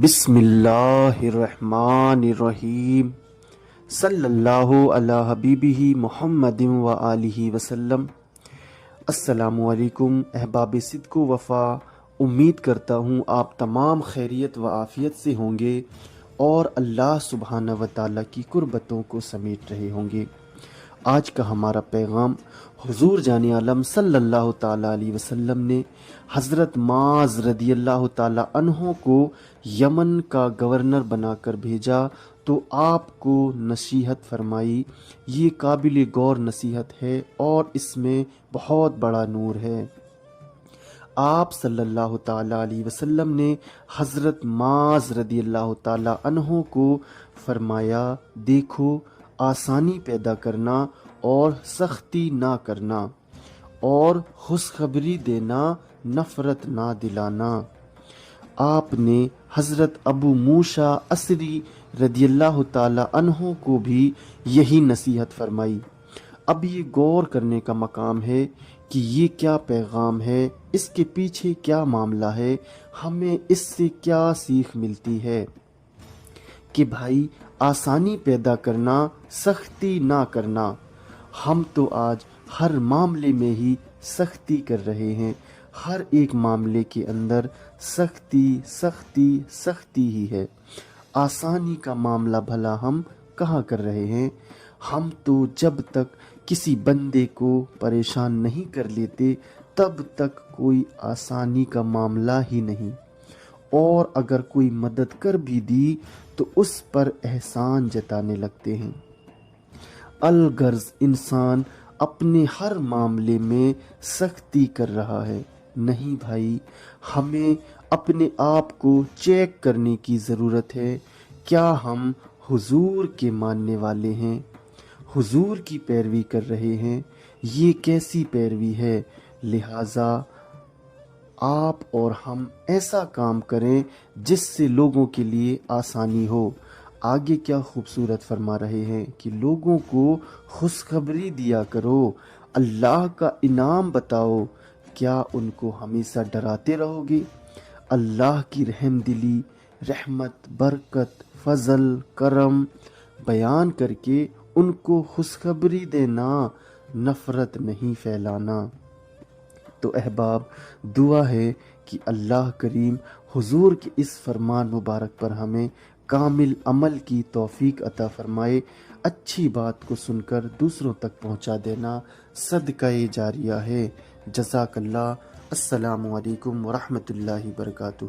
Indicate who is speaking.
Speaker 1: بسم اللہ الرحمن الرحیم صلی اللہ علی حبیبہ محمد و آلہ وسلم۔ السلام علیکم احباب صدق و وفا، امید کرتا ہوں آپ تمام خیریت و عافیت سے ہوں گے اور اللہ سبحانہ و تعالیٰ کی قربتوں کو سمیٹ رہے ہوں گے۔ آج کا ہمارا پیغام حضور جان عالم صلی اللہ تعالیٰ علیہ وسلم نے حضرت معاذ رضی اللہ تعالیٰ عنہ کو یمن کا گورنر بنا کر بھیجا تو آپ کو نصیحت فرمائی۔ یہ قابل غور نصیحت ہے اور اس میں بہت بڑا نور ہے۔ آپ صلی اللہ تعالیٰ علیہ وسلم نے حضرت معاذ رضی اللہ تعالیٰ عنہ کو فرمایا، دیکھو، آسانی پیدا کرنا اور سختی نہ کرنا، اور خوشخبری دینا، نفرت نہ دلانا۔ آپ نے حضرت ابو موسیٰ اشعری رضی اللہ تعالیٰ عنہ کو بھی یہی نصیحت فرمائی۔ اب یہ غور کرنے کا مقام ہے کہ یہ کیا پیغام ہے، اس کے پیچھے کیا معاملہ ہے، ہمیں اس سے کیا سیکھ ملتی ہے کہ بھائی آسانی پیدا کرنا، سختی نہ کرنا۔ ہم تو آج ہر معاملے میں ہی سختی کر رہے ہیں، ہر ایک معاملے کے اندر سختی سختی سختی ہی ہے۔ آسانی کا معاملہ بھلا ہم کہاں کر رہے ہیں؟ ہم تو جب تک کسی بندے کو پریشان نہیں کر لیتے تب تک کوئی آسانی کا معاملہ ہی نہیں، اور اگر کوئی مدد کر بھی دی تو اس پر احسان جتانے لگتے ہیں۔ الغرض انسان اپنے ہر معاملے میں سختی کر رہا ہے۔ نہیں بھائی، ہمیں اپنے آپ کو چیک کرنے کی ضرورت ہے۔ کیا ہم حضور کے ماننے والے ہیں؟ حضور کی پیروی کر رہے ہیں؟ یہ کیسی پیروی ہے؟ لہٰذا آپ اور ہم ایسا کام کریں جس سے لوگوں کے لیے آسانی ہو۔ آگے کیا خوبصورت فرما رہے ہیں کہ لوگوں کو خوشخبری دیا کرو، اللہ کا انعام بتاؤ۔ کیا ان کو ہمیشہ ڈراتے رہو گے؟ اللہ کی رحم دلی، رحمت، برکت، فضل، کرم بیان کر کے ان کو خوشخبری دینا، نفرت نہیں پھیلانا۔ تو احباب، دعا ہے کہ اللہ کریم حضور کے اس فرمان مبارک پر ہمیں کامل عمل کی توفیق عطا فرمائے۔ اچھی بات کو سن کر دوسروں تک پہنچا دینا صدقہ جاریہ ہے۔ جزاک اللہ۔ السلام علیکم ورحمۃ اللہ وبرکاتہ۔